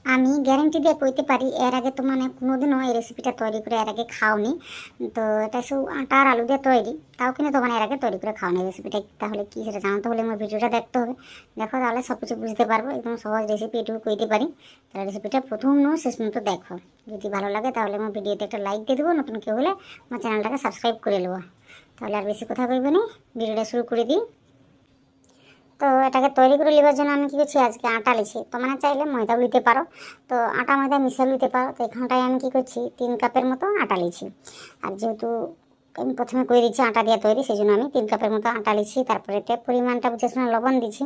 আমি গ্যারেন্টি দিয়ে কইতে পারি এর আগে তো মানে কোনোদিনও এই রেসিপিটা তৈরি করে এর আগে খাওনি। তো এটা শুধু আটা আর আলু দিয়ে তৈরি, তাও কিন্তু তোমার এর আগে তৈরি করে খাওনি রেসিপিটা তাহলে কি সেটা জানতে হলে আমার ভিডিওটা দেখতে হবে। দেখো তাহলে সব কিছু বুঝতে পারবো, একদম সহজ রেসিপি এটুকু কইতে পারি। তাহলে রেসিপিটা প্রথম নো শেষ পর্যন্ত দেখো, যদি ভালো লাগে তাহলে আমার ভিডিওতে একটা লাইক দিয়ে দেবো, নতুন কেউ হলে আমার চ্যানেলটাকে সাবস্ক্রাইব করে নেবো। তাহলে আর বেশি কথা কইবে না, ভিডিওটা শুরু করে দিই। তো এটাকে তৈরি করে নেবার জন্য আমি কী করছি, আজকে আটা লিছি, তো মানে চাইলে ময়দাও নিতে পারো, তো আটা ময়দা মিশিয়ে নিতে পারো। তো এখানটায় আমি কী করছি, 3 কাপের মতো আটা লিছি। আর যেহেতু আমি প্রথমে করে দিচ্ছি আটা দিয়ে তৈরি, সেই জন্য আমি 3 কাপের মতো আটা লিছি। তারপরে পরিমাণটা বুঝে শুনে লবণ দিচ্ছি,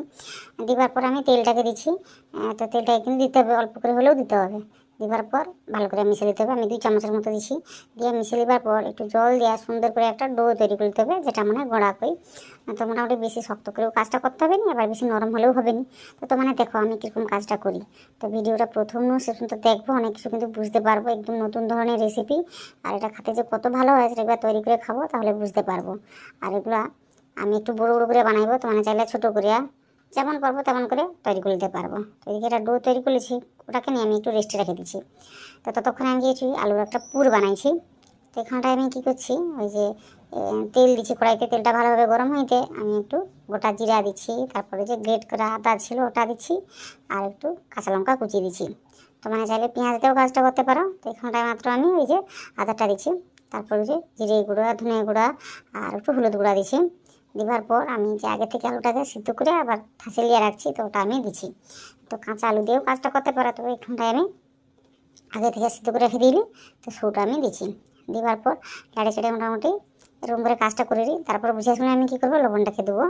দেওয়ার পর আমি তেলটাকে দিচ্ছি। তো তেলটাকে কিন্তু দিতে হবে, অল্প করে হলেও দিতে হবে। দেওয়ার পর ভালো করে মিশিয়ে দিতে হবে, আমি 2 চামচের মতো দিচ্ছি। দিয়ে মিশিয়ে দেওয়ার পর একটু জল দেওয়া সুন্দর করে একটা ডো তৈরি করে দিতে হবে, যেটা মানে গোড়া কই। তো মোটামুটি বেশি শক্ত করেও কাজটা করতে হবে না, আবার বেশি নরম হলেও হবে না। তো মানে দেখো আমি কীরকম কাজটা করি। তো ভিডিওটা প্রথম শেষ পর্যন্ত দেখবো, অনেক কিছু কিন্তু বুঝতে পারবো, একদম নতুন ধরনের রেসিপি। আর এটা খেতে যে কত ভালো হয় সেটা একবার তৈরি করে খাবো তাহলে বুঝতে পারবো। আর এগুলা আমি একটু বড়ো বড়ো করে বানাইবো, তো মানে চাইলে ছোটো করে যেমন পারবো তেমন করে তৈরি করে দিতে পারবো। তো এদিকে একটা ডো তৈরি করেছি, ওটাকে নিয়ে আমি একটু রেস্টে রেখে দিচ্ছি। তো ততক্ষণে আমি গিয়েছি আলুর একটা পুর বানাইছি। তো এখানটায় আমি কী করছি, ওই যে তেল দিচ্ছি কড়াইতে, তেলটা ভালোভাবে গরম হইতে আমি একটু গোটা জিরা দিচ্ছি, তারপরে যে গ্রেট করা আদা ছিল ওটা দিচ্ছি, আর একটু কাঁচা লঙ্কা কুচিয়ে দিচ্ছি। তো মানে চাইলে পেঁয়াজ দিয়েও কাজটা করতে পারো। তো এখানটায় মাত্র আমি ওই যে আদাটা দিচ্ছি, তারপর ওই যে জিরে গুঁড়া, ধনে গুঁড়া আর একটু হলুদ গুঁড়া দিচ্ছি। দেওয়ার পর আমি যে আগে থেকে আলুটাকে সিদ্ধ করে আবার থাসিলিয়ে রাখছি, তো ওটা আমি দিচ্ছি। তো কাঁচা আলু দিয়েও কাজটা করতে পারো, তো এখানটায় আমি আগে থেকে সিদ্ধ করে রেখে দিলি, তো সেটা আমি দিচ্ছি। দেওয়ার পর লাড়ে চেড়ে মোটামুটি এরকম করে কাজটা করে দিই। তারপর বুঝে শুনে আমি কী করবো, লবণটাকে দেবো।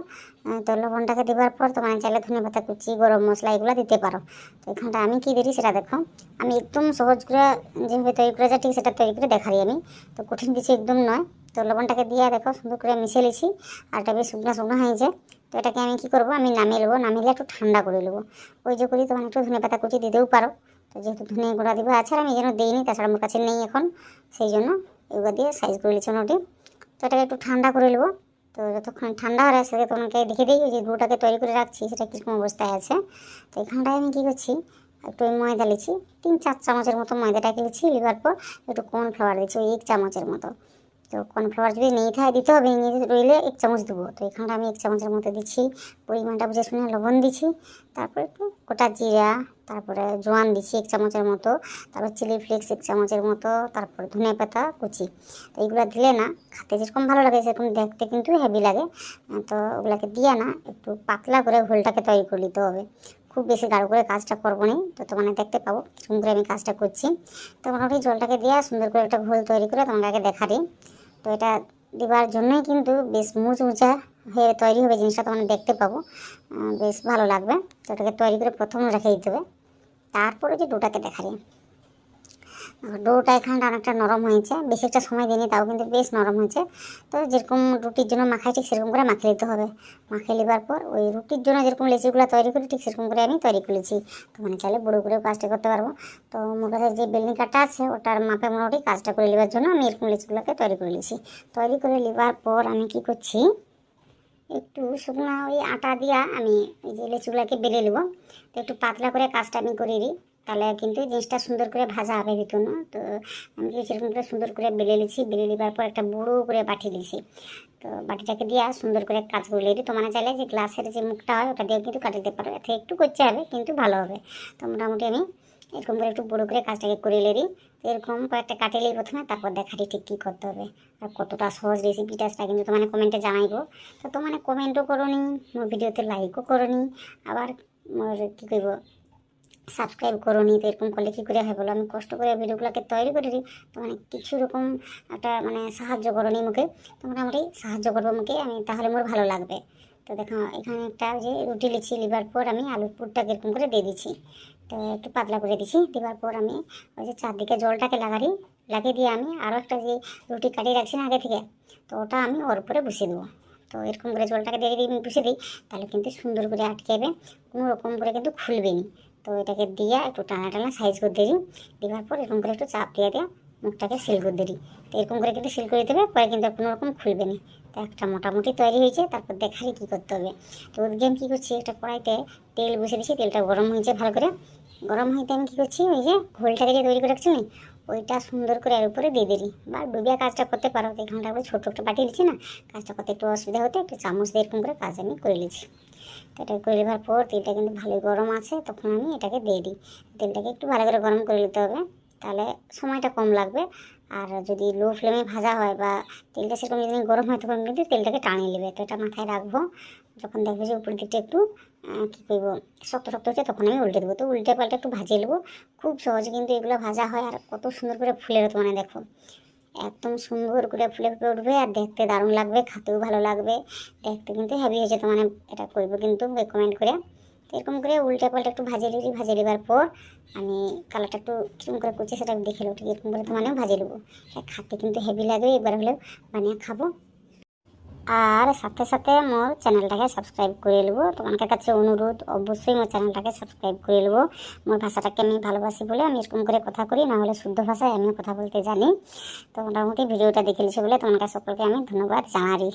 তো লবণটাকে দেওয়ার পর তোমার চাইলে ধনে পাতা কুচি, গরম মশলা এগুলো দিতে পারো। তো এখানটা আমি কী দিই সেটা দেখো, আমি একদম সহজ করে যেভাবে তৈরি করে যায় ঠিক সেটা তৈরি করে দেখাই আমি। তো কঠিন কিছু একদম নয়। তো লবণটাকে দিয়ে দেখো সুন্দর করে মিশিয়ে নিয়েছি, আর এটা বেশ শুকনো শুকনো হয়েছে। তো এটাকে আমি কী করবো, আমি নামিয়ে নেবো, নামিয়ে একটু ঠান্ডা করে নেবো। ওই যে করি তোমার একটু ধনে পাতা কুচি দিতেও পারো। তো যেহেতু ধনে গুঁড়া দিব, আচ্ছা আমি যেন দিইনি, তাছাড়া আমার কাছে নেই এখন, সেই জন্য এগুলো দিয়ে সাইজ করে নিচ্ছি মোটামুটি। তো এটাকে একটু ঠান্ডা করে নেবো। তো যতক্ষণ ঠান্ডা হয়ে আসে তোমাকে দেখে দিই ওই যে ডোটাকে তৈরি করে রাখছি সেটা কীরকম অবস্থায় আছে। তো এখানটায় আমি কী করছি, একটু ময়দা লিছি, 3-4 চামচের মতো ময়দাটাকে লিছি। লিবার পর একটু কর্নফ্লাওয়ার দিচ্ছি ওই 1 চামচের মতো। তো কর্নফ্লাওয়ার যদি নিয়ে থাকে দিতে হবে, নিয়ে রইলে 1 চামচ দেবো। তো এখানটা আমি 1 চামচের মতো দিচ্ছি, পরিমাণটা বুঝে শুনে লবণ দিচ্ছি। তারপর একটু গোটা জিরা, তারপরে জোয়ান দিচ্ছি 1 চামচের মতো, তারপর চিলি ফ্লেক্স 1 চামচের মতো, তারপর ধনে পাতা কুচি। তো এইগুলো দিলে না খেতে যেরকম ভালো লাগে সেরকম দেখতে কিন্তু হেভি লাগে। তো ওগুলোকে দিয়ে না একটু পাতলা করে ঘোলটাকে তৈরি করে নিতে হবে, খুব বেশি গাঢ় করে কাজটা করবো না। তো তোমার দেখতে পাবো সুন্দর করে আমি কাজটা করছি। তো মোটামুটি জলটাকে দিয়ে সুন্দর করে একটা ঘোল তৈরি করে তোমাকে দেখা দিই। তো এটা দেওয়ার জন্যই কিন্তু বেশ মুচমুচা হয়ে তৈরি হবে জিনিসটা, তোমার দেখতে পাবো বেশ ভালো লাগবে। তো এটাকে তৈরি করে প্রথম রেখে দিতে হবে, তারপরে যে ডোটাকে দেখা দিই। ডোটা এখানটা অনেকটা নরম হয়েছে, বেশি একটা সময় দিইনি, তাও কিন্তু বেশ নরম হয়েছে। তো যেরকম রুটির জন্য মাখাই ঠিক সেরকম করে মাখিয়ে নিতে হবে। মাখিয়ে নেবার পর ওই রুটির জন্য যেরকম লেচিগুলো তৈরি করি ঠিক সেরকম করে আমি তৈরি করেছি। তো মানে চাইলে বড়ো করেও কাজটা করতে পারবো। তো মোট কাছে যে বেলনি কাঠটা আছে ওটার মাপে মোটামুটি কাজটা করে নেবার জন্য আমি এরকম লেচিগুলোকে তৈরি করে নিয়েছি। তৈরি করে নেবার পর আমি কি করছি, একটু শুকনো ওই আটা দিয়া আমি এই যে লেচিগুলোকে বেলে নেবো। তো একটু পাতলা করে কাজটা আমি করে দিই, তাহলে কিন্তু জিনিসটা সুন্দর করে ভাজা হবে ভিতর না। তো আমি সেরকম করে সুন্দর করে বেলে নিচ্ছি, বেলে নেবার পর একটা বড়ো করে বাটি দিয়েছি। তো বাটিটাকে দিয়ে সুন্দর করে কাজ করে নিই। তো মানে চাইলে যে গ্লাসের যে মুখটা হয় ওটা দিয়েও কিন্তু কাটিয়ে দিতে পারো, এতে একটু করতে হবে কিন্তু ভালো হবে। তো মোটামুটি আমি এরকম করে একটু বড়ো করে কাজটাকে করে নিই। তো এরকম কয়েকটা কাটিয়ে নিই প্রথমে, তারপর দেখাটি ঠিক কী করতে হবে আর কতটা সহজ রেসিপিটা সেটা কিন্তু তোমার কমেন্টে জানাইবো। তো তোমার কমেন্টও করো নি, মোর ভিডিওতে লাইকও করো নি, আবার মোর কী করবো সাবস্ক্রাইব করো নি। তো এরকম করলে কী করে হয় বলো, আমি কষ্ট করে ভিডিওগুলোকে তৈরি করে দিই, তো মানে কিছু রকম একটা মানে সাহায্য করো নি মুখে। তো মোটামুটি সাহায্য করবো মুখে আমি, তাহলে মোর ভালো লাগবে। তো দেখো এখানে একটা যে রুটি লিচি লিবার পর আমি আলুর পুরটাকে এরকম করে দিয়ে দিচ্ছি। তো একটু পাতলা করে দিচ্ছি, দেওয়ার পর আমি ওই যে চারদিকে জলটাকে লাগিয়ে দিয়ে আমি আরও একটা যে রুটি কাটিয়ে রাখছি না আগে থেকে, তো ওটা আমি ওর উপরে বসিয়ে দেবো। তো এরকম করে জলটাকে দিয়ে দিয়ে বসিয়ে দিই, তাহলে কিন্তু সুন্দর করে আটকে যাবে, কোনো রকম করে কিন্তু খুলবে না। তো এটাকে দিয়ে একটু টানা টানা সাইজ করে দিই, দেওয়ার পর এরকম করে একটু চাপ দিয়ে মুখটাকে সিল করে দিই। তো এরকম করে কিন্তু সিল করে দেবে, পরে কিন্তু কোনো রকম খুলবে না। তো একটা মোটামুটি তৈরি হয়েছে, তারপর দেখারই কী করতে হবে। তো ওদিকে আমি কী করছি, একটা কড়াইতে তেল বসে দিচ্ছি, তেলটা গরম হয়েছে ভালো করে। গরম হইতে আমি কী করছি, ওই যে ঘোলটাকে যে তৈরি করে রাখছি না, ওইটা সুন্দর করে এর উপরে দিয়ে দিই। বা ডুবিয়া কাজটা করতে পারো, এখানটা করে ছোটো একটা বাটি দিচ্ছি না, কাজটা করতে একটু অসুবিধা হতে একটু চামচ দিয়ে এরকম করে কাজ আমি করে নিচ্ছি। তো এটা করে নেওয়ার পর তেলটা কিন্তু ভালোই গরম আছে, তখন আমি এটাকে দিয়ে দিই। তেলটাকে একটু ভালো করে গরম করে নিতে হবে, তাহলে সময়টা কম লাগবে। আর যদি লো ফ্লেমে ভাজা হয় বা তেলটা সেরকম যদি গরম হয়, তখন কিন্তু তেলটাকে টানিয়ে নেবে। তো এটা মাথায় রাখবো, যখন দেখবে যে উপর দিকটা একটু কী করবো শক্ত শক্ত হচ্ছে, তখন আমি উল্টে দেবো। তো উল্টে পাল্টে একটু ভাজিয়ে নেবো, খুব সহজে কিন্তু এগুলো ভাজা হয়। আর কত সুন্দর করে ফুলের মানে দেখো, একদম সুন্দর করে ফুলে ফুলে উঠবে, আর দেখতে দারুণ লাগবে, খেতেও ভালো লাগবে, দেখতে কিন্তু হেভি হয়েছে। তো মানে এটা করবো কিন্তু রেকমেন্ড করে। তো এরকম করে উল্টে পাল্টে একটু ভাজিয়ে নেবার পর আমি কালারটা একটু কিরকম করে করছি সেটা দেখে নেবো, ঠিক এরকম করে তো মানে ভাজিয়ে নেবো। খেতে কিন্তু হেভি লাগবে, একবার হলেও বানিয়ে খাবো। আর সাথে সাথে মোর চ্যানেলটাকে সাবস্ক্রাইব করে নেবো। তোমাদের কাছে অনুরোধ, অবশ্যই মোর চ্যানেলটাকে সাবস্ক্রাইব করে নেবো। মোর ভাষাটাকে আমি ভালোবাসি বলে আমি এরকম করে কথা করি, নাহলে শুদ্ধ ভাষায় আমিও কথা বলতে জানি। তো মোটামুটি ভিডিওটা দেখে নিয়েছি বলে তোমাদের সকলকে আমি ধন্যবাদ জানাই।